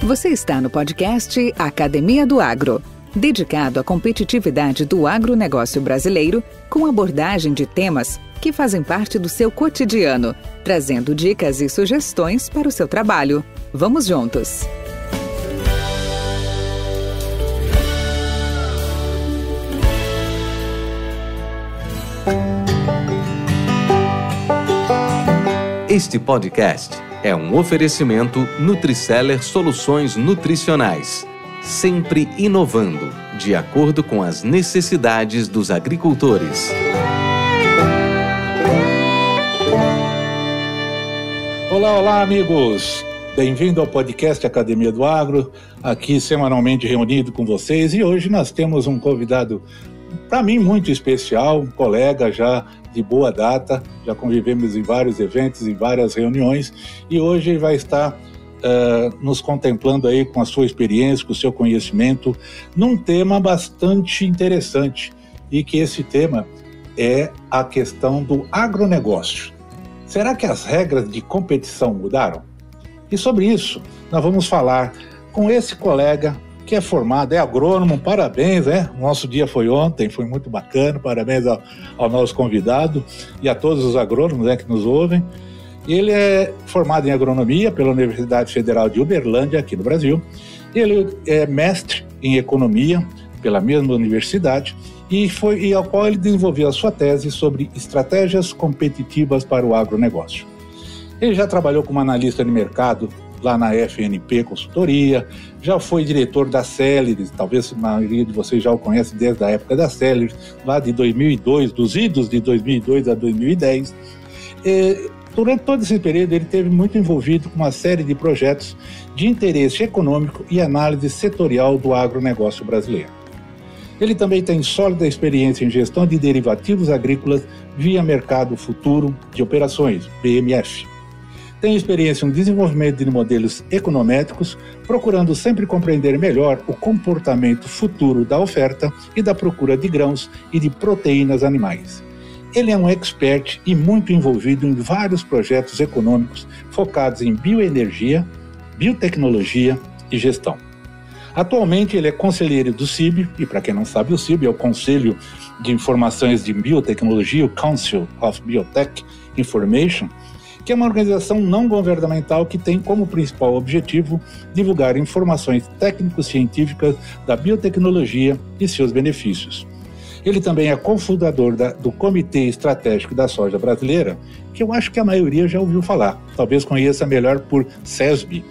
Você está no podcast Academia do Agro, dedicado à competitividade do agronegócio brasileiro, com abordagem de temas que fazem parte do seu cotidiano, trazendo dicas e sugestões para o seu trabalho. Vamos juntos! Este podcast é um oferecimento Nutriceller Soluções Nutricionais, sempre inovando, de acordo com as necessidades dos agricultores. Olá, amigos! Bem-vindo ao podcast Academia do Agro, aqui semanalmente reunido com vocês, e hoje nós temos um convidado, para mim, muito especial, um colega já de boa data, já convivemos em vários eventos, em várias reuniões, e hoje vai estar nos contemplando aí com a sua experiência, com o seu conhecimento, num tema bastante interessante, e que esse tema é a questão do agronegócio. Será que as regras de competição mudaram? E sobre isso, nós vamos falar com esse colega que é formado, é agrônomo, parabéns, né? Nosso dia foi ontem, foi muito bacana, parabéns ao nosso convidado e a todos os agrônomos, né, que nos ouvem. Ele é formado em agronomia pela Universidade Federal de Uberlândia, aqui no Brasil. Ele é mestre em economia pela mesma universidade e ao qual ele desenvolveu a sua tese sobre estratégias competitivas para o agronegócio. Ele já trabalhou como analista de mercado lá na FNP Consultoria, já foi diretor da Celeris, talvez a maioria de vocês já o conhece desde a época da Celeris, lá de 2002, dos idos de 2002 a 2010. Durante todo esse período ele esteve muito envolvido com uma série de projetos de interesse econômico e análise setorial do agronegócio brasileiro. Ele também tem sólida experiência em gestão de derivativos agrícolas via Mercado Futuro de Operações, BMF. Tem experiência no desenvolvimento de modelos econométricos, procurando sempre compreender melhor o comportamento futuro da oferta e da procura de grãos e de proteínas animais. Ele é um expert e muito envolvido em vários projetos econômicos focados em bioenergia, biotecnologia e gestão. Atualmente ele é conselheiro do CIB, e para quem não sabe, o CIB é o Conselho de Informações de Biotecnologia, o Council of Biotech Information, que é uma organização não governamental que tem como principal objetivo divulgar informações técnico-científicas da biotecnologia e seus benefícios. Ele também é cofundador do Comitê Estratégico da Soja Brasileira, que eu acho que a maioria já ouviu falar, talvez conheça melhor por CESB,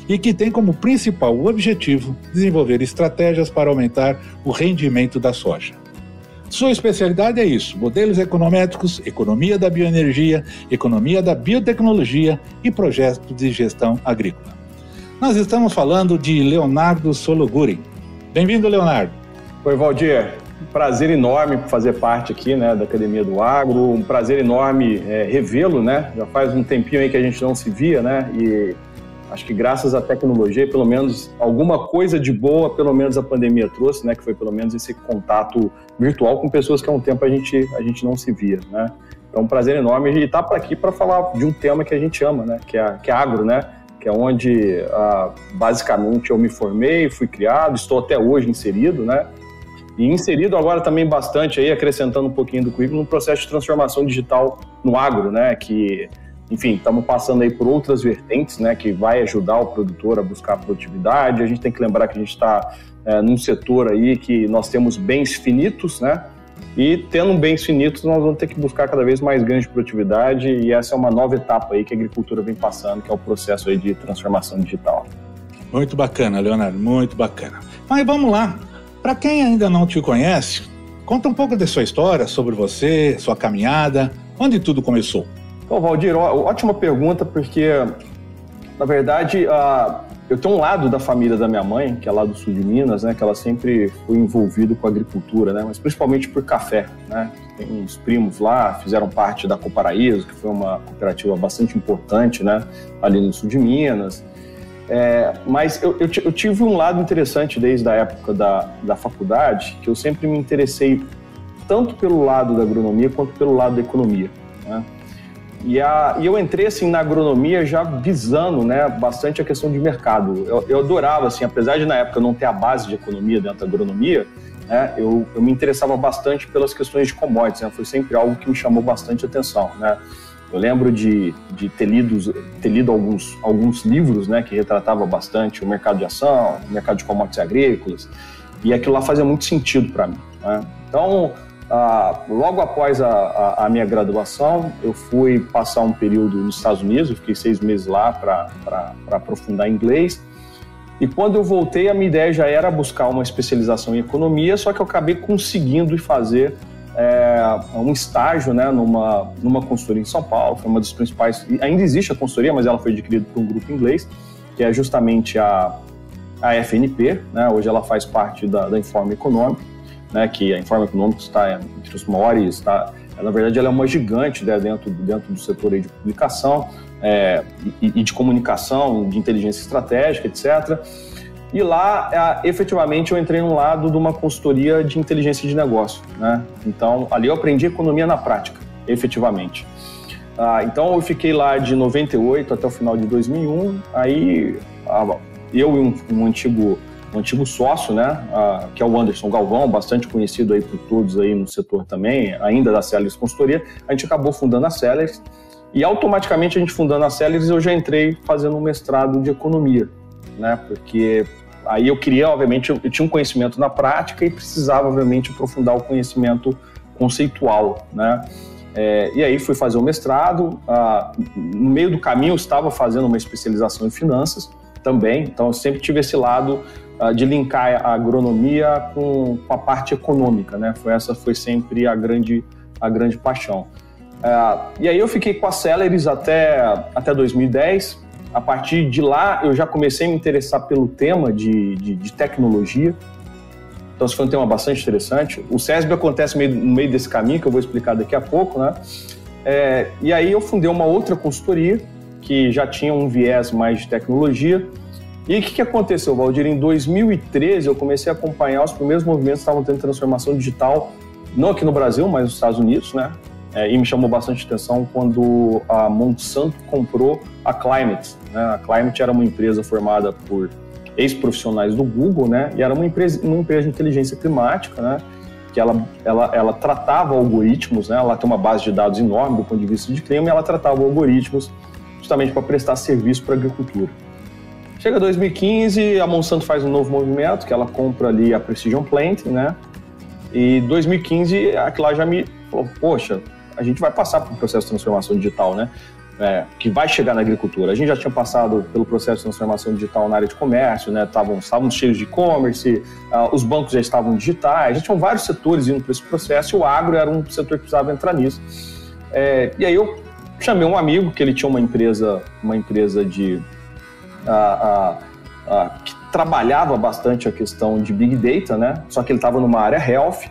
e que tem como principal objetivo desenvolver estratégias para aumentar o rendimento da soja. Sua especialidade é isso: modelos econométricos, economia da bioenergia, economia da biotecnologia e projetos de gestão agrícola. Nós estamos falando de Leonardo Sologuri. Bem-vindo, Leonardo. Oi, Valdir. Um prazer enorme fazer parte aqui, né, da Academia do Agro. Um prazer enorme revê-lo, né? Já faz um tempinho aí que a gente não se via, né? E acho que graças à tecnologia, pelo menos alguma coisa de boa, pelo menos a pandemia trouxe, né? Que foi pelo menos esse contato virtual com pessoas que há um tempo a gente não se via, né? Então, um prazer enorme e estar aqui para falar de um tema que a gente ama, né? Que é agro, né? Que é onde basicamente eu me formei, fui criado, estou até hoje inserido, né? E inserido agora também bastante aí, acrescentando um pouquinho do currículo, no processo de transformação digital no agro, né? Que, enfim, estamos passando aí por outras vertentes, né, que vai ajudar o produtor a buscar produtividade. A gente tem que lembrar que a gente está num setor aí que nós temos bens finitos, né, e tendo bens finitos nós vamos ter que buscar cada vez mais ganhos de produtividade, e essa é uma nova etapa aí que a agricultura vem passando, que é o processo aí de transformação digital. Muito bacana, Leonardo, muito bacana. Mas vamos lá, para quem ainda não te conhece, conta um pouco da sua história, sobre você, sua caminhada, onde tudo começou. Então, Valdir, ótima pergunta, porque, na verdade, eu tenho um lado da família da minha mãe, que é lá do sul de Minas, né, que ela sempre foi envolvida com agricultura, né, mas principalmente por café, né. Tem uns primos lá, fizeram parte da Coparaíso, que foi uma cooperativa bastante importante, né, ali no sul de Minas. Mas eu tive um lado interessante desde a época da faculdade, que eu sempre me interessei tanto pelo lado da agronomia quanto pelo lado da economia, né. E eu entrei assim, na agronomia já visando, né, bastante a questão de mercado. Eu adorava, assim, apesar de na época não ter a base de economia dentro da agronomia, né, eu me interessava bastante pelas questões de commodities, né, foi sempre algo que me chamou bastante atenção, né. Eu lembro de ter lido alguns livros, né, que retratavam bastante o mercado de ação, o mercado de commodities agrícolas, e aquilo lá fazia muito sentido para mim, né. Então, logo após a minha graduação, eu fui passar um período nos Estados Unidos, eu fiquei 6 meses lá para aprofundar inglês. E quando eu voltei, a minha ideia já era buscar uma especialização em economia, só que eu acabei conseguindo fazer um estágio, né, numa consultoria em São Paulo. Foi uma das principais, ainda existe a consultoria, mas ela foi adquirida por um grupo inglês, que é justamente a FNP, né, hoje ela faz parte da Informa Econômica, né, que a Informa Econômica está entre os maiores, na verdade ela é uma gigante, né, dentro do setor aí de publicação e de comunicação, de inteligência estratégica, etc. E lá, efetivamente, eu entrei no lado de uma consultoria de inteligência de negócio, né? Então, ali eu aprendi economia na prática, efetivamente. Então, eu fiquei lá de 98 até o final de 2001, aí eu e um antigo sócio, né, que é o Anderson Galvão, bastante conhecido aí por todos aí no setor também, ainda da Sellers Consultoria, a gente acabou fundando a Sellers e automaticamente a gente fundando a Sellers eu já entrei fazendo um mestrado de economia, né, porque aí eu queria, obviamente, eu tinha um conhecimento na prática e precisava, obviamente, aprofundar o conhecimento conceitual, né. E aí fui fazer o mestrado, no meio do caminho eu estava fazendo uma especialização em finanças também, então eu sempre tive esse lado de linkar a agronomia com a parte econômica, né? Essa foi sempre a grande paixão. E aí eu fiquei com a Sellers até 2010. A partir de lá eu já comecei a me interessar pelo tema de tecnologia. Então esse foi um tema bastante interessante. O CESB acontece no meio desse caminho, que eu vou explicar daqui a pouco, né? E aí eu fundei uma outra consultoria que já tinha um viés mais de tecnologia. E o que aconteceu, Valdir? Em 2013 eu comecei a acompanhar os primeiros movimentos que estavam tendo transformação digital, não aqui no Brasil, mas nos Estados Unidos, né? E me chamou bastante atenção quando a Monsanto comprou a Climate, né? A Climate era uma empresa formada por ex-profissionais do Google, né? E era uma empresa de inteligência climática, né? Que ela tratava algoritmos, né? Ela tem uma base de dados enorme do ponto de vista de clima e ela tratava algoritmos justamente para prestar serviço para a agricultura. Chega 2015, a Monsanto faz um novo movimento, que ela compra ali a Precision Planting, né? E 2015, aquilo lá já me falou, poxa, a gente vai passar por um processo de transformação digital, né? Que vai chegar na agricultura. A gente já tinha passado pelo processo de transformação digital na área de comércio, né? Estávamos cheios de e-commerce, os bancos já estavam digitais, já tinham vários setores indo para esse processo e o agro era um setor que precisava entrar nisso. E aí eu chamei um amigo, que ele tinha uma empresa de... que trabalhava bastante a questão de Big Data, né? Só que ele estava numa área health.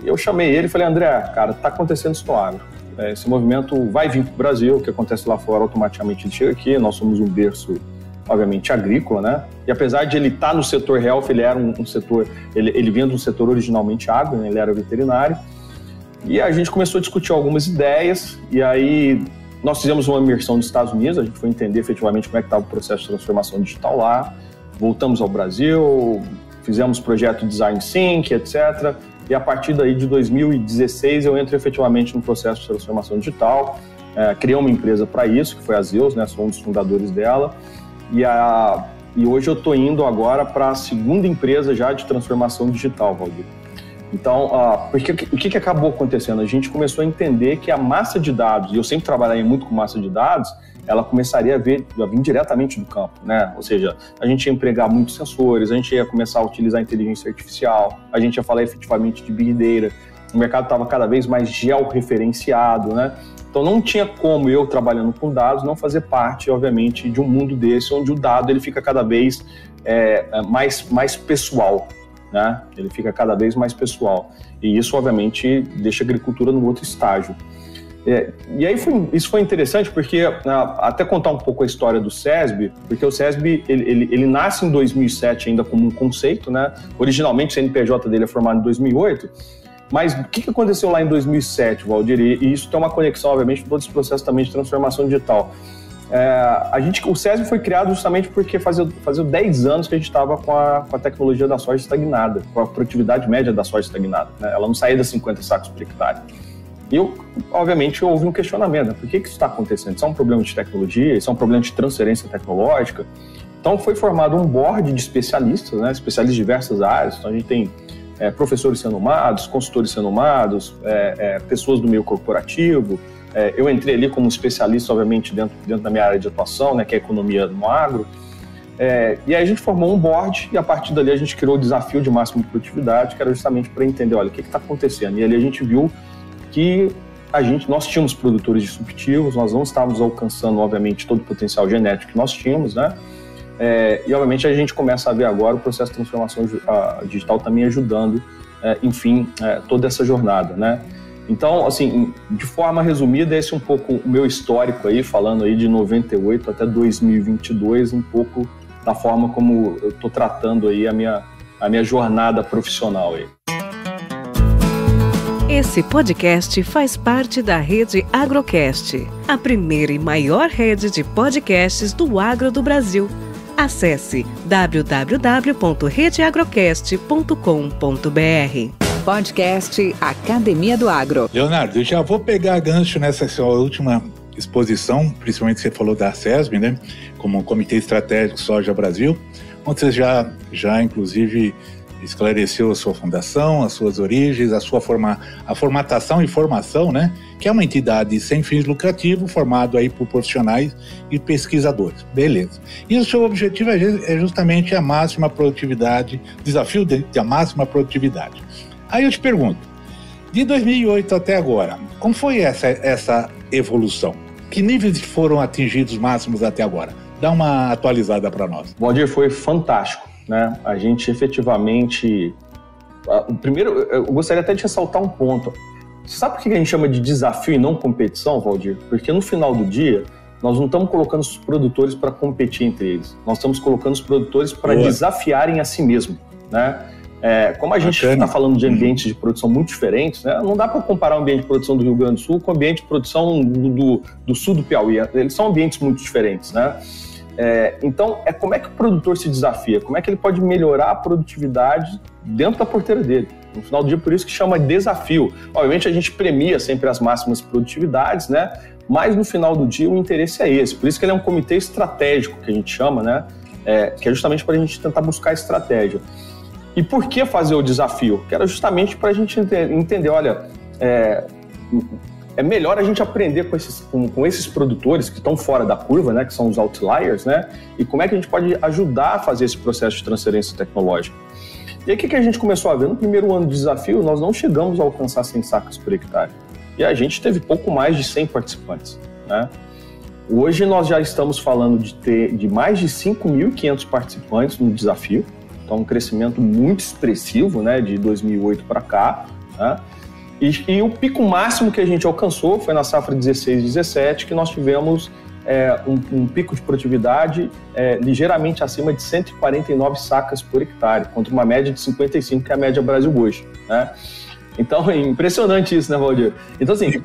E eu chamei ele e falei, André, cara, está acontecendo isso no agro. Esse movimento vai vir para o Brasil, o que acontece lá fora automaticamente ele chega aqui, nós somos um berço, obviamente, agrícola, né? E apesar de ele estar no setor health, ele era um setor, ele vinha de um setor originalmente agro, né? Ele era veterinário. E a gente começou a discutir algumas ideias, e aí nós fizemos uma imersão nos Estados Unidos, a gente foi entender efetivamente como é que estava o processo de transformação digital lá, voltamos ao Brasil, fizemos projeto Design Sync, etc., e a partir daí de 2016 eu entro efetivamente no processo de transformação digital, criei uma empresa para isso, que foi a Zeus, né? Sou um dos fundadores dela, e hoje eu estou indo agora para a segunda empresa já de transformação digital, Valdir. Então, o que acabou acontecendo? A gente começou a entender que a massa de dados, e eu sempre trabalhei muito com massa de dados, ela começaria a vir diretamente do campo, né? Ou seja, a gente ia empregar muitos sensores, a gente ia começar a utilizar inteligência artificial, a gente ia falar efetivamente de Big Data, o mercado estava cada vez mais georreferenciado, né? Então não tinha como eu, trabalhando com dados, não fazer parte, obviamente, de um mundo desse, onde o dado ele fica cada vez mais pessoal, né? Ele fica cada vez mais pessoal. E isso, obviamente, deixa a agricultura num outro estágio. E aí isso foi interessante porque, até contar um pouco a história do CESB, porque o CESB ele nasce em 2007 ainda como um conceito, né? Originalmente o CNPJ dele é formado em 2008, Mas o que aconteceu lá em 2007, Valdir? E isso tem uma conexão, obviamente, com todo esse processo também de transformação digital. O SESB foi criado justamente porque fazia 10 anos que a gente estava com a tecnologia da soja estagnada, com a produtividade média da soja estagnada, né? Ela não saía das 50 sacos por hectare. E, obviamente, houve um questionamento, né? Por que isso está acontecendo? Isso é um problema de tecnologia? Isso é um problema de transferência tecnológica? Então, foi formado um board de especialistas, né? Especialistas de diversas áreas. Então, a gente tem professores renomados, consultores renomados, pessoas do meio corporativo. Eu entrei ali como especialista, obviamente, dentro da minha área de atuação, né, que é a economia no agro. E aí a gente formou um board e, a partir dali, a gente criou o desafio de máxima produtividade, que era justamente para entender, olha, o que está acontecendo? E ali a gente viu que nós tínhamos produtores disruptivos, nós não estávamos alcançando, obviamente, todo o potencial genético que nós tínhamos, né? E, obviamente, a gente começa a ver agora o processo de transformação digital também ajudando, toda essa jornada, né? Então, assim, de forma resumida, esse é um pouco o meu histórico aí, falando aí de 98 até 2022, um pouco da forma como eu estou tratando aí a minha jornada profissional aí. Esse podcast faz parte da rede Agrocast, a primeira e maior rede de podcasts do agro do Brasil. Acesse www.redeagrocast.com.br. Podcast Academia do Agro. Leonardo, eu já vou pegar gancho nessa sua última exposição, principalmente você falou da SESB, né, como Comitê Estratégico Soja Brasil, onde você já inclusive esclareceu a sua fundação, as suas origens, a formatação e formação, né, que é uma entidade sem fins lucrativos, formado aí por profissionais e pesquisadores. Beleza. E o seu objetivo é justamente a máxima produtividade, desafio da máxima produtividade. Aí eu te pergunto, de 2008 até agora, como foi essa evolução? Que níveis foram atingidos máximos até agora? Dá uma atualizada para nós. Valdir, foi fantástico, né? A gente efetivamente... Primeiro, eu gostaria até de ressaltar um ponto. Você sabe por que a gente chama de desafio e não competição, Valdir? Porque no final do dia, nós não estamos colocando os produtores para competir entre eles. Nós estamos colocando os produtores para desafiarem a si mesmos, né? Como a gente está falando de ambientes de produção muito diferentes, né, não dá para comparar o ambiente de produção do Rio Grande do Sul com o ambiente de produção do sul do Piauí. Eles são ambientes muito diferentes, né? Então, como é que o produtor se desafia? Como é que ele pode melhorar a produtividade dentro da porteira dele? No final do dia, por isso que chama desafio. Obviamente, a gente premia sempre as máximas produtividades, né? Mas no final do dia, o interesse é esse. Por isso que ele é um comitê estratégico, que a gente chama, né? Que é justamente para a gente tentar buscar estratégia. E por que fazer o desafio? Que era justamente para a gente entender, olha, é melhor a gente aprender com esses produtores que estão fora da curva, né, que são os outliers, né, e como é que a gente pode ajudar a fazer esse processo de transferência tecnológica. E aí o que a gente começou a ver? No primeiro ano do desafio, nós não chegamos a alcançar 100 sacas por hectare. E a gente teve pouco mais de 100 participantes, né? Hoje nós já estamos falando de mais de 5.500 participantes no desafio. Então, um crescimento muito expressivo, né, de 2008 para cá, né? E o pico máximo que a gente alcançou foi na safra 16-17, que nós tivemos um pico de produtividade ligeiramente acima de 149 sacas por hectare, contra uma média de 55, que é a média Brasil hoje, né? Então, é impressionante isso, né, Valdir? Então, assim, que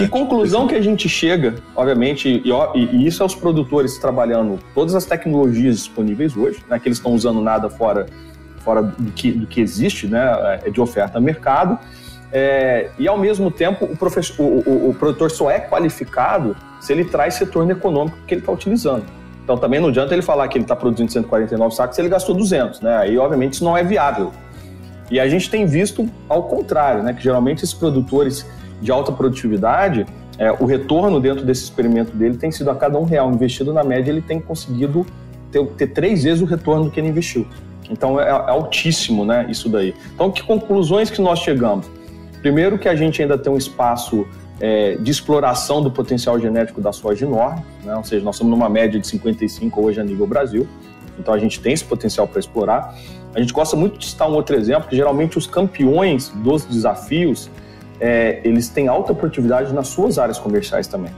conclusão que a gente chega, obviamente, e isso é os produtores trabalhando todas as tecnologias disponíveis hoje, né, que eles estão usando nada fora do que existe, né, de oferta a mercado, e, ao mesmo tempo, o produtor só é qualificado se ele traz retorno econômico que ele está utilizando. Então, também não adianta ele falar que ele está produzindo 149 sacos se ele gastou 200, né? Aí, obviamente, isso não é viável. E a gente tem visto ao contrário, né, que geralmente esses produtores de alta produtividade, o retorno dentro desse experimento dele tem sido a cada R$1 investido, na média ele tem conseguido ter 3 vezes o retorno do que ele investiu. Então é altíssimo, né, isso daí. Então, que conclusões que nós chegamos? Primeiro, que a gente ainda tem um espaço de exploração do potencial genético da soja enorme, né? Ou seja, nós estamos numa média de 55 hoje a nível Brasil, então a gente tem esse potencial para explorar. A gente gosta muito de citar um outro exemplo, que geralmente os campeões dos desafios, eles têm alta produtividade nas suas áreas comerciais também,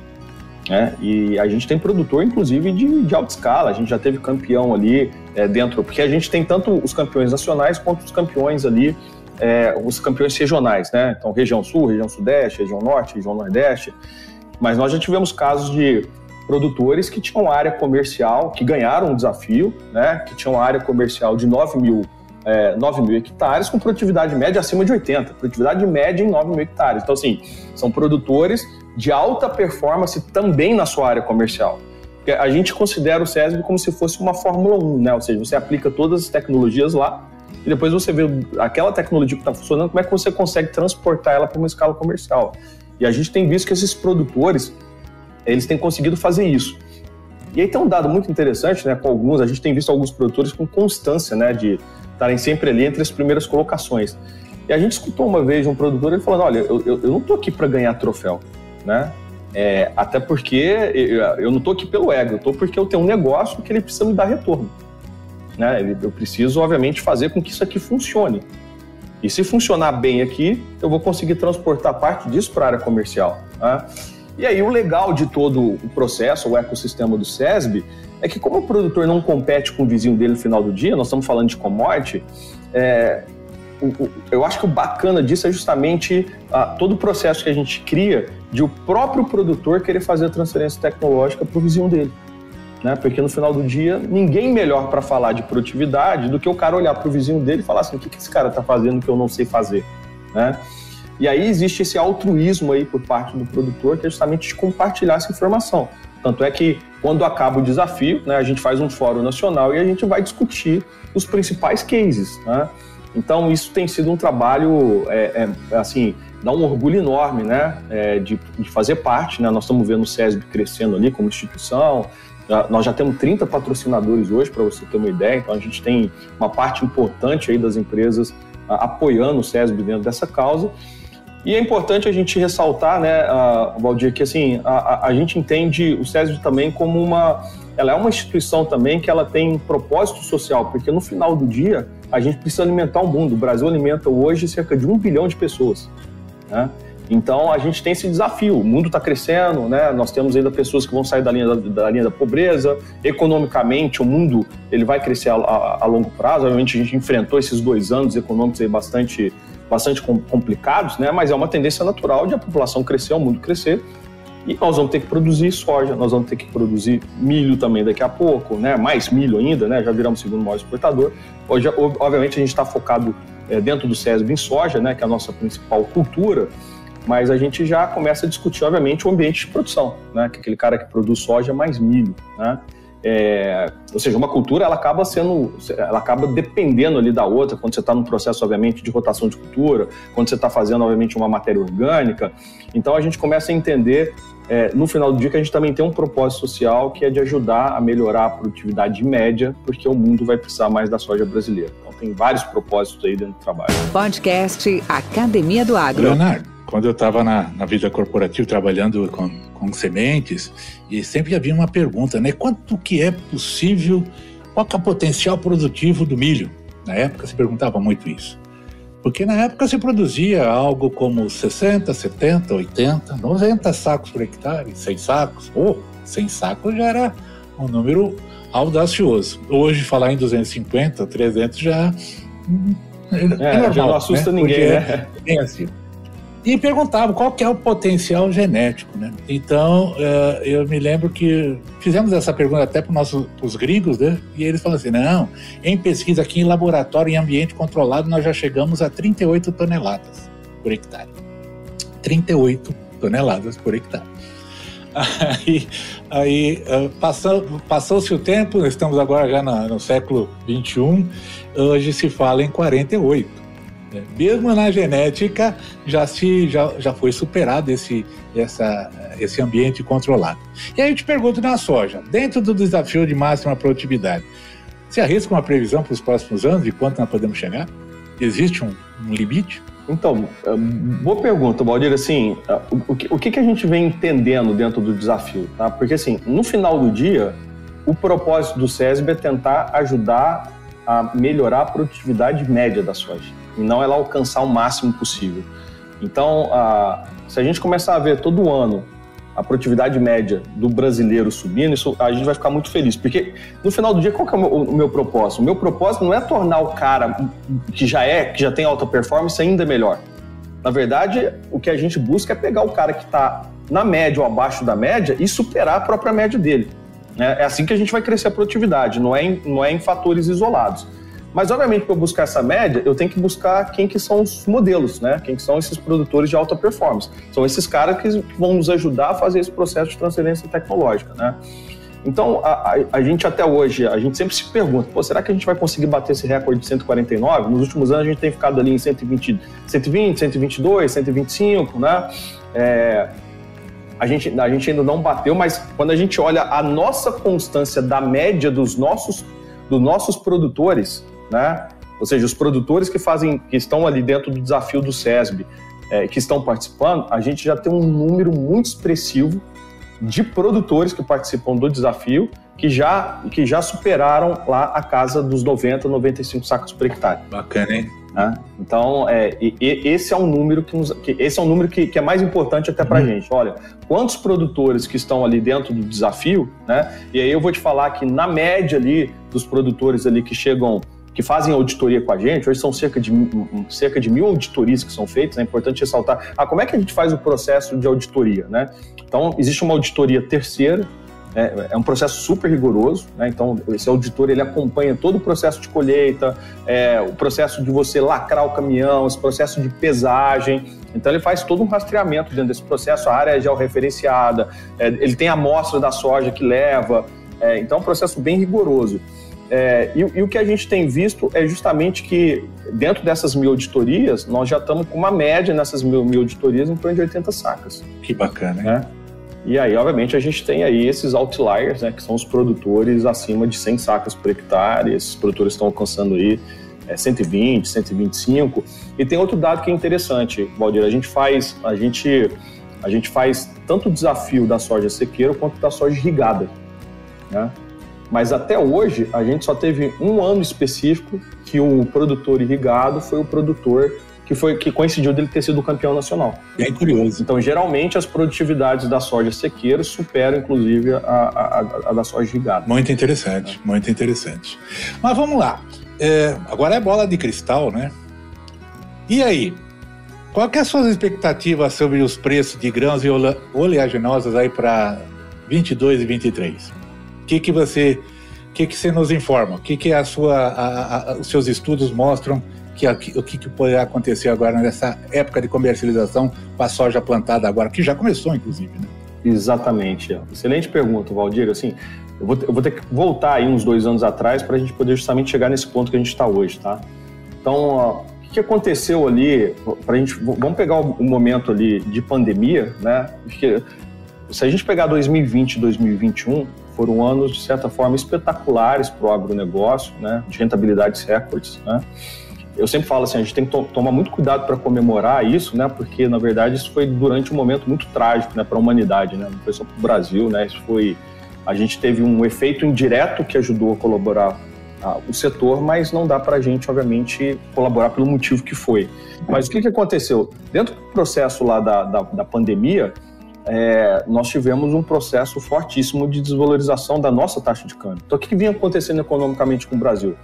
né? E a gente tem produtor, inclusive, de alta escala. A gente já teve campeão ali dentro, porque a gente tem tanto os campeões nacionais quanto os campeões ali os campeões regionais, né? Então, região sul, região sudeste, região norte, região nordeste. Mas nós já tivemos casos de produtores que tinham área comercial, que ganharam um desafio, né? Que tinham área comercial de 9 mil hectares com produtividade média acima de 80, produtividade média em 9 mil hectares. Então, assim, são produtores de alta performance também na sua área comercial. A gente considera o SESB como se fosse uma Fórmula 1, né? Ou seja, você aplica todas as tecnologias lá e depois você vê aquela tecnologia que está funcionando, como é que você consegue transportar ela para uma escala comercial. E a gente tem visto que esses produtores, eles têm conseguido fazer isso. E aí tem um dado muito interessante, né? Com alguns, a gente tem visto alguns produtores com constância, né? De estarem sempre ali entre as primeiras colocações. E a gente escutou uma vez um produtor, ele falando, olha, eu não estou aqui para ganhar troféu, né? Até porque eu não estou aqui pelo ego, eu estou porque eu tenho um negócio que ele precisa me dar retorno, né? Eu preciso, obviamente, fazer com que isso aqui funcione. E se funcionar bem aqui, eu vou conseguir transportar parte disso para a área comercial, tá? E aí o legal de todo o processo, o ecossistema do SESB, é que como o produtor não compete com o vizinho dele no final do dia, nós estamos falando de commodity, eu acho que o bacana disso é justamente todo o processo que a gente cria de o próprio produtor querer fazer a transferência tecnológica para o vizinho dele, né? Porque no final do dia, ninguém melhor para falar de produtividade do que o cara olhar para o vizinho dele e falar assim, o que esse cara está fazendo que eu não sei fazer, né? E aí existe esse altruísmo aí por parte do produtor, que é justamente de compartilhar essa informação. Tanto é que, quando acaba o desafio, né, a gente faz um fórum nacional e a gente vai discutir os principais cases, né? Então, isso tem sido um trabalho, assim, dá um orgulho enorme, né, de fazer parte, né? Nós estamos vendo o SESB crescendo ali como instituição, nós já temos 30 patrocinadores hoje, para você ter uma ideia, então a gente tem uma parte importante aí das empresas apoiando o SESB dentro dessa causa. E é importante a gente ressaltar, né, Valdir, que assim, a gente entende o SESB também como ela é uma instituição também que ela tem um propósito social, porque no final do dia a gente precisa alimentar o mundo. O Brasil alimenta hoje cerca de 1 bilhão de pessoas, né? Então a gente tem esse desafio, o mundo está crescendo, né? Nós temos ainda pessoas que vão sair da linha da pobreza, economicamente o mundo ele vai crescer a longo prazo. Obviamente a gente enfrentou esses 2 anos econômicos aí bastante complicados, né? Mas é uma tendência natural de a população crescer, o mundo crescer, e nós vamos ter que produzir soja, nós vamos ter que produzir milho também daqui a pouco, né? Mais milho ainda, né? Já viramos o segundo maior exportador. Hoje, obviamente, a gente está focado dentro do SESB em soja, né? Que é a nossa principal cultura, mas a gente já começa a discutir, obviamente, o ambiente de produção, né? Que aquele cara que produz soja mais milho, né? Ou seja, uma cultura ela acaba dependendo ali da outra, quando você está num processo, obviamente, de rotação de cultura, quando você está fazendo, obviamente, uma matéria orgânica. Então a gente começa a entender, no final do dia, que a gente também tem um propósito social, que é de ajudar a melhorar a produtividade média, porque o mundo vai precisar mais da soja brasileira. Então tem vários propósitos aí dentro do trabalho. Podcast Academia do Agro. Leonardo, quando eu estava na vida corporativa trabalhando com sementes, e sempre havia uma pergunta, né? Quanto que é possível, qual que é o potencial produtivo do milho? Na época se perguntava muito isso. Porque na época se produzia algo como 60, 70, 80, 90 sacos por hectare, 100 sacos. 100 sacos já era um número audacioso. Hoje falar em 250, 300 já é normal, já não assusta, né? Ninguém, né? Bem assim. E perguntavam qual que é o potencial genético, né? Então, eu me lembro que fizemos essa pergunta até para os gringos, né? E eles falaram assim, não, em pesquisa aqui em laboratório, em ambiente controlado, nós já chegamos a 38 toneladas por hectare. 38 toneladas por hectare. Aí passou-se o tempo, estamos agora já no século XXI, hoje se fala em 48. Mesmo na genética já foi superado esse ambiente controlado. E aí eu te pergunto, na soja, dentro do desafio de máxima produtividade, você arrisca uma previsão para os próximos anos de quanto nós podemos chegar? Existe um limite? Então, boa pergunta, Valdir. Assim, o que a gente vem entendendo dentro do desafio? Tá? Porque, assim, no final do dia, o propósito do SESB é tentar ajudar a melhorar a produtividade média da soja, e não ela alcançar o máximo possível. Então, se a gente começar a ver todo ano a produtividade média do brasileiro subindo, isso a gente vai ficar muito feliz, porque no final do dia, qual que é o meu propósito? O meu propósito não é tornar o cara que já tem alta performance ainda melhor. Na verdade, o que a gente busca é pegar o cara que está na média ou abaixo da média e superar a própria média dele. É assim que a gente vai crescer a produtividade, não é em fatores isolados. Mas, obviamente, para eu buscar essa média, eu tenho que buscar quem que são os modelos, né? Quem que são esses produtores de alta performance. São esses caras que vão nos ajudar a fazer esse processo de transferência tecnológica, né? Então, a gente até hoje, a gente sempre se pergunta, será que a gente vai conseguir bater esse recorde de 149? Nos últimos anos, a gente tem ficado ali em 120, 122, 125, né? A gente ainda não bateu, mas quando a gente olha a nossa constância da média dos nossos produtores, né? Ou seja, os produtores que estão ali dentro do desafio do SESB, que estão participando, a gente já tem um número muito expressivo de produtores que participam do desafio que já superaram lá a casa dos 90, 95 sacos por hectare. Bacana, hein? Então, esse é um número que é mais importante até para a gente. Olha, quantos produtores que estão ali dentro do desafio, né? E aí eu vou te falar que na média ali dos produtores ali que fazem auditoria com a gente, hoje são cerca de 1.000 auditorias que são feitas, é importante ressaltar. Como é que a gente faz o processo de auditoria, né? Então, existe uma auditoria terceira, é um processo super rigoroso, né? Então, esse auditor, ele acompanha todo o processo de colheita, o processo de você lacrar o caminhão, esse processo de pesagem. Então, ele faz todo um rastreamento dentro desse processo, a área é georreferenciada, ele tem a amostra da soja que leva, então é um processo bem rigoroso. E o que a gente tem visto é justamente que dentro dessas 1.000 auditorias, nós já estamos com uma média nessas 1.000 auditorias em torno de 80 sacas. Que bacana, né? E aí, obviamente, a gente tem aí esses outliers, né, que são os produtores acima de 100 sacas por hectare. Esses produtores estão alcançando aí 120, 125. E tem outro dado que é interessante, Valdir. A gente faz tanto o desafio da soja sequeira quanto da soja irrigada, né? Mas até hoje, a gente só teve um ano específico que o produtor irrigado foi o produtor que coincidiu dele ter sido o campeão nacional. Bem curioso. Então, geralmente, as produtividades da soja sequeira superam, inclusive, a da soja irrigada. Muito interessante, muito interessante. Mas vamos lá. Agora é bola de cristal, né? E aí? Qual que é as suas expectativas sobre os preços de grãos e oleaginosas aí para 22 e 23? O que você nos informa? O que os seus estudos mostram o que poderá acontecer agora nessa época de comercialização com a soja plantada agora, que já começou, inclusive, né? Exatamente. Excelente pergunta, Valdir. Assim, eu vou ter que voltar aí uns 2 anos atrás para a gente poder justamente chegar nesse ponto que a gente está hoje, tá? Então, o que aconteceu ali, vamos pegar o momento ali de pandemia, né? Porque se a gente pegar 2020 e 2021, foram anos, de certa forma, espetaculares para o agronegócio, né? De rentabilidades recordes, né? Eu sempre falo assim, a gente tem que tomar muito cuidado para comemorar isso, né? Porque, na verdade, isso foi durante um momento muito trágico, né, para a humanidade, né? Não foi só para o Brasil, né? A gente teve um efeito indireto que ajudou a colaborar o setor, mas não dá para a gente, obviamente, colaborar pelo motivo que foi. Mas o que aconteceu? Dentro do processo lá da pandemia, nós tivemos um processo fortíssimo de desvalorização da nossa taxa de câmbio. Então, o que vinha acontecendo economicamente com o Brasil?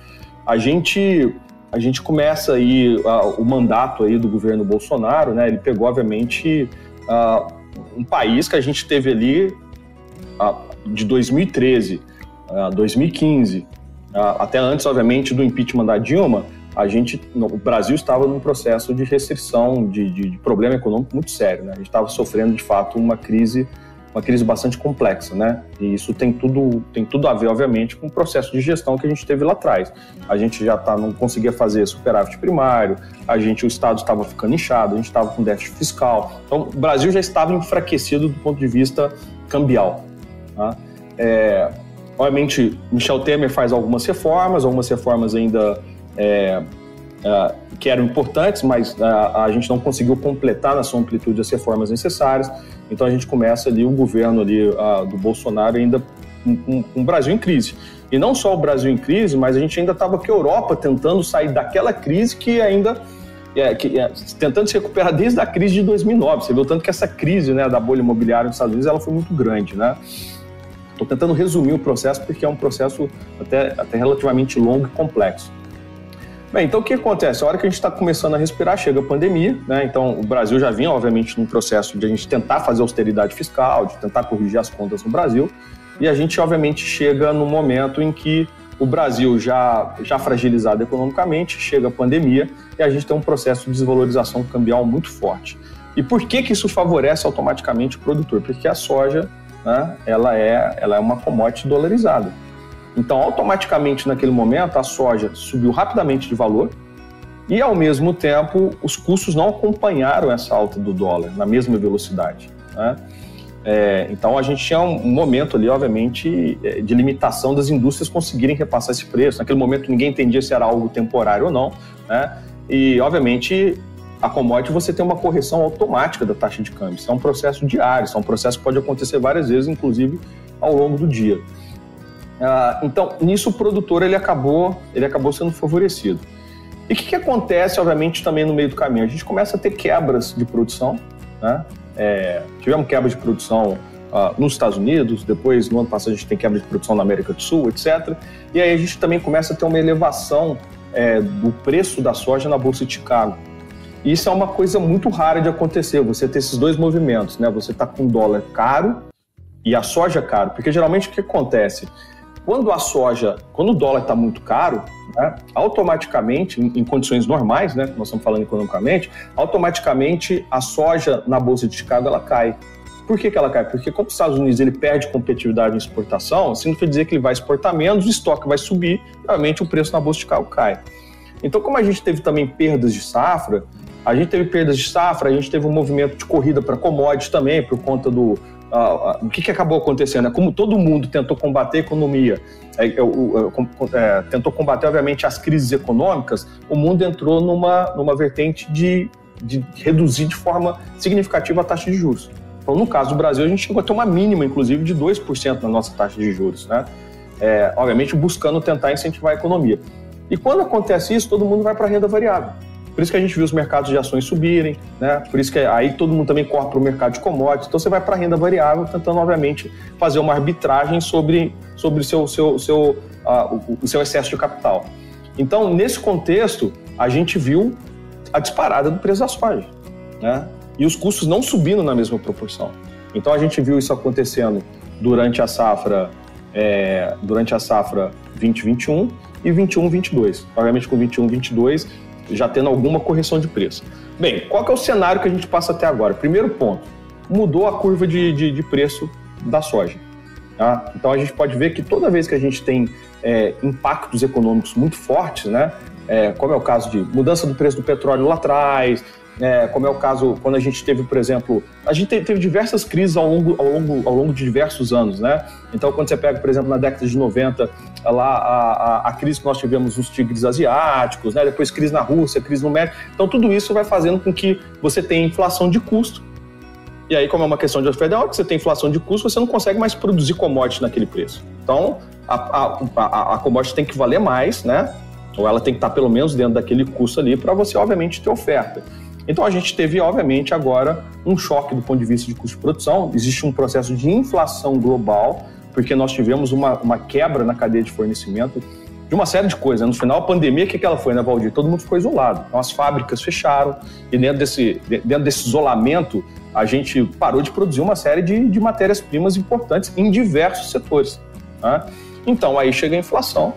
A gente começa aí o mandato aí do governo Bolsonaro, né? Ele pegou, obviamente, um país que a gente teve ali de 2013 a 2015, até antes, obviamente, do impeachment da Dilma, o Brasil estava num processo de restrição, de problema econômico muito sério, né? A gente estava sofrendo, de fato, uma crise bastante complexa, né? E isso tem tudo a ver, obviamente, com o processo de gestão que a gente teve lá atrás. A gente já não conseguia fazer superávit primário, o Estado estava ficando inchado, a gente estava com déficit fiscal. Então, o Brasil já estava enfraquecido do ponto de vista cambial, tá? Obviamente, Michel Temer faz algumas reformas ainda que eram importantes, mas a gente não conseguiu completar na sua amplitude as reformas necessárias. Então a gente começa ali o governo ali, do Bolsonaro ainda com o Brasil em crise. E não só o Brasil em crise, mas a gente ainda estava com a Europa tentando sair daquela crise que ainda tentando se recuperar desde a crise de 2009. Você viu tanto que essa crise, né, da bolha imobiliária nos Estados Unidos ela foi muito grande, né? Estou tentando resumir o processo porque é um processo até relativamente longo e complexo. Bem, então o que acontece? A hora que a gente está começando a respirar, chega a pandemia, né? Então o Brasil já vinha, obviamente, num processo de a gente tentar fazer austeridade fiscal, de tentar corrigir as contas no Brasil, e a gente, obviamente, chega no momento em que o Brasil já fragilizado economicamente, chega a pandemia e a gente tem um processo de desvalorização cambial muito forte. E por que isso favorece automaticamente o produtor? Porque a soja, né, ela é uma commodity dolarizada. Então, automaticamente, naquele momento, a soja subiu rapidamente de valor e, ao mesmo tempo, os custos não acompanharam essa alta do dólar na mesma velocidade, né? Então, a gente tinha um momento ali, obviamente, de limitação das indústrias conseguirem repassar esse preço. Naquele momento, ninguém entendia se era algo temporário ou não, né? E, obviamente, a commodity você tem uma correção automática da taxa de câmbio. Isso é um processo diário, isso é um processo que pode acontecer várias vezes, inclusive ao longo do dia. Então, nisso o produtor ele acabou sendo favorecido. E o que acontece, obviamente, também no meio do caminho? A gente começa a ter quebras de produção, né? Tivemos quebra de produção nos Estados Unidos, depois no ano passado a gente tem quebra de produção na América do Sul, etc. E aí a gente também começa a ter uma elevação do preço da soja na Bolsa de Chicago. E isso é uma coisa muito rara de acontecer, você ter esses dois movimentos, né? Você está com o dólar caro e a soja caro, porque geralmente o que acontece? Quando o dólar está muito caro, né, automaticamente, em condições normais, né, nós estamos falando economicamente, automaticamente a soja na Bolsa de Chicago ela cai. Por que ela cai? Porque como os Estados Unidos ele perde competitividade em exportação, significa dizer que ele vai exportar menos, o estoque vai subir, realmente o preço na Bolsa de Chicago cai. Então, como a gente teve também perdas de safra, a gente teve um movimento de corrida para commodities também, por conta do... o que acabou acontecendo? Como todo mundo tentou combater a economia, tentou combater, obviamente, as crises econômicas, o mundo entrou numa vertente de reduzir de forma significativa a taxa de juros. Então, no caso do Brasil, a gente chegou a ter uma mínima, inclusive, de 2% na nossa taxa de juros, né? Obviamente, buscando tentar incentivar a economia. E quando acontece isso, todo mundo vai para a renda variável. Por isso que a gente viu os mercados de ações subirem, né? Por isso que aí todo mundo também corre para o mercado de commodities. Então você vai para a renda variável, tentando, obviamente, fazer uma arbitragem sobre o seu excesso de capital. Então, nesse contexto, a gente viu a disparada do preço da soja, né? E os custos não subindo na mesma proporção. Então a gente viu isso acontecendo durante a safra 2021 e 21-22. Obviamente com 21-22 já tendo alguma correção de preço. Bem, qual que é o cenário que a gente passa até agora? Primeiro ponto, mudou a curva de preço da soja. Tá? Então a gente pode ver que toda vez que a gente tem impactos econômicos muito fortes, né? Como é o caso de mudança do preço do petróleo lá atrás, como é o caso quando a gente teve, por exemplo, a gente teve diversas crises ao longo de diversos anos, né? Então, quando você pega, por exemplo, na década de 90, lá a crise que nós tivemos nos tigres asiáticos, né? Depois crise na Rússia, crise no México. Então, tudo isso vai fazendo com que você tenha inflação de custo. E aí, como é uma questão de oferta, que você tem inflação de custo, você não consegue mais produzir commodity naquele preço. Então, a commodity tem que valer mais, né? Ou ela tem que estar pelo menos dentro daquele custo ali para você, obviamente, ter oferta. Então, a gente teve, obviamente, agora um choque do ponto de vista de custo de produção. Existe um processo de inflação global, porque nós tivemos uma quebra na cadeia de fornecimento de uma série de coisas. No final, a pandemia, o que ela foi, né, Valdir? Todo mundo ficou isolado. Então, as fábricas fecharam e dentro desse isolamento, a gente parou de produzir uma série de matérias-primas importantes em diversos setores, né? Então, aí chega a inflação.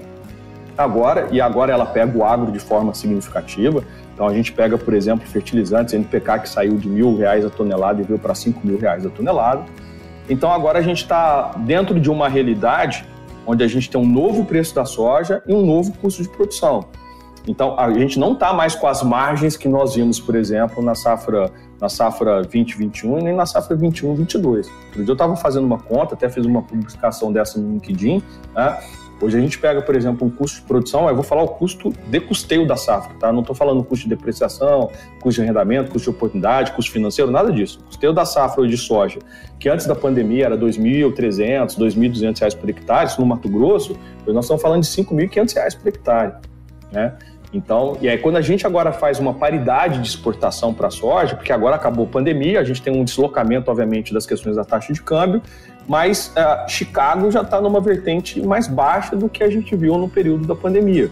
Agora ela pega o agro de forma significativa. Então, a gente pega, por exemplo, fertilizantes, NPK, que saiu de R$1.000 a tonelada e veio para R$5.000 a tonelada. Então, agora a gente está dentro de uma realidade onde a gente tem um novo preço da soja e um novo custo de produção. Então, a gente não está mais com as margens que nós vimos, por exemplo, na safra 2021 e nem na safra 21-22. Outro dia eu estava fazendo uma conta, até fiz uma publicação dessa no LinkedIn, né? Hoje a gente pega, por exemplo, um custo de produção, eu vou falar o custo de custeio da safra, tá? Não estou falando custo de depreciação, custo de arrendamento, custo de oportunidade, custo financeiro, nada disso. O custeio da safra hoje de soja, que antes da pandemia era R$2.300, R$2.200 por hectare, isso no Mato Grosso, hoje nós estamos falando de R$5.500 por hectare, né? Então, e aí quando a gente agora faz uma paridade de exportação para a soja, porque agora acabou a pandemia, a gente tem um deslocamento, obviamente, das questões da taxa de câmbio, mas Chicago já está numa vertente mais baixa do que a gente viu no período da pandemia.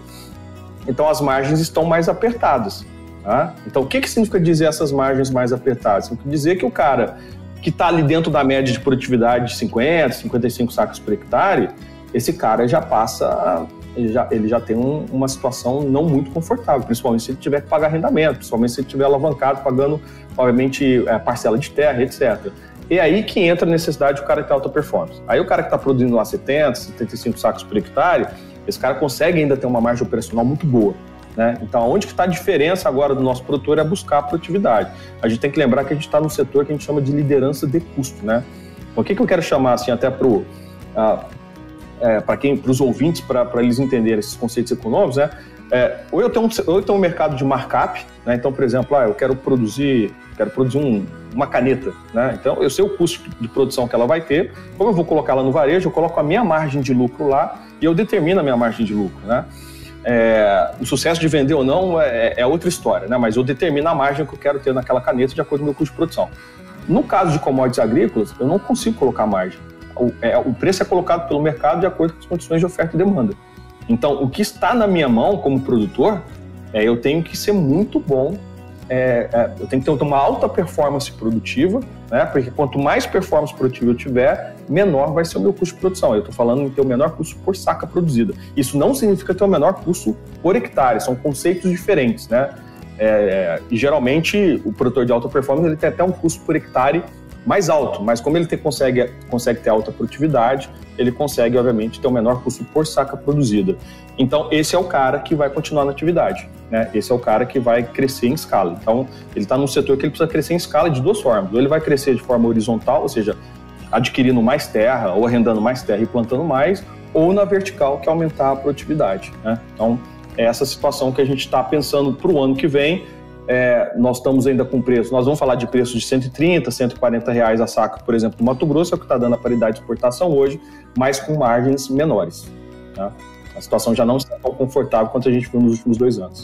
Então, as margens estão mais apertadas. Tá? Então, o que significa dizer essas margens mais apertadas? Significa dizer que o cara que está ali dentro da média de produtividade de 50, 55 sacos por hectare, esse cara já passa, ele já tem uma situação não muito confortável, principalmente se ele tiver que pagar arrendamento, principalmente se ele estiver alavancado, pagando, obviamente, parcela de terra, etc. E aí que entra a necessidade do cara ter alta performance. Aí o cara que está produzindo lá 70, 75 sacos por hectare, esse cara consegue ainda ter uma margem operacional muito boa. Né? Então, onde que está a diferença agora do nosso produtor é buscar a produtividade. A gente tem que lembrar que a gente está num setor que a gente chama de liderança de custo. Né? Então, o que eu quero chamar, assim, até para os ouvintes, para eles entenderem esses conceitos econômicos, né? Ou eu tenho um mercado de markup, né? Então, por exemplo, eu quero produzir uma caneta, né? Então, eu sei o custo de produção que ela vai ter, como eu vou colocar ela no varejo, eu coloco a minha margem de lucro lá e eu determino a minha margem de lucro, né? O sucesso de vender ou não é outra história, né? Mas eu determino a margem que eu quero ter naquela caneta de acordo com o meu custo de produção. No caso de commodities agrícolas, eu não consigo colocar margem. O preço é colocado pelo mercado de acordo com as condições de oferta e demanda. Então, o que está na minha mão como produtor, eu tenho que ser muito bom, eu tenho que ter uma alta performance produtiva, né? Porque quanto mais performance produtiva eu tiver, menor vai ser o meu custo de produção. Eu estou falando em ter o menor custo por saca produzida. Isso não significa ter o menor custo por hectare, são conceitos diferentes, né? E geralmente o produtor de alta performance ele tem até um custo por hectare mais alto, mas como ele consegue ter alta produtividade, ele consegue, obviamente, ter o menor custo por saca produzida. Então, esse é o cara que vai continuar na atividade, né? Esse é o cara que vai crescer em escala. Então, ele está num setor que ele precisa crescer em escala de duas formas. Ou ele vai crescer de forma horizontal, ou seja, adquirindo mais terra, ou arrendando mais terra e plantando mais, ou na vertical, que é aumentar a produtividade, né? Então, é essa situação que a gente está pensando para o ano que vem. Nós estamos ainda com preço, nós vamos falar de preço de 130, 140 reais a saca, por exemplo, no Mato Grosso, é o que está dando a paridade de exportação hoje, mas com margens menores. Tá? A situação já não está tão confortável quanto a gente viu nos últimos 2 anos.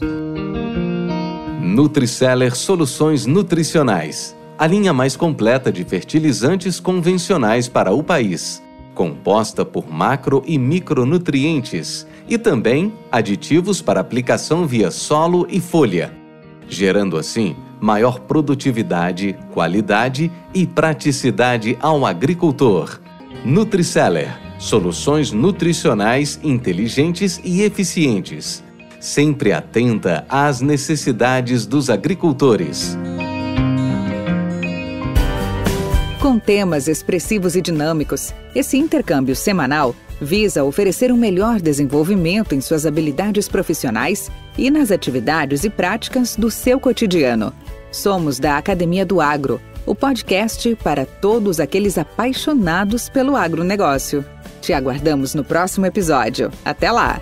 Nutriceller Soluções Nutricionais, a linha mais completa de fertilizantes convencionais para o país, composta por macro e micronutrientes e também aditivos para aplicação via solo e folha, gerando assim maior produtividade, qualidade e praticidade ao agricultor. Nutriceller, soluções nutricionais inteligentes e eficientes, sempre atenta às necessidades dos agricultores. Com temas expressivos e dinâmicos, esse intercâmbio semanal visa oferecer um melhor desenvolvimento em suas habilidades profissionais e nas atividades e práticas do seu cotidiano. Somos da Academia do Agro, o podcast para todos aqueles apaixonados pelo agronegócio. Te aguardamos no próximo episódio. Até lá!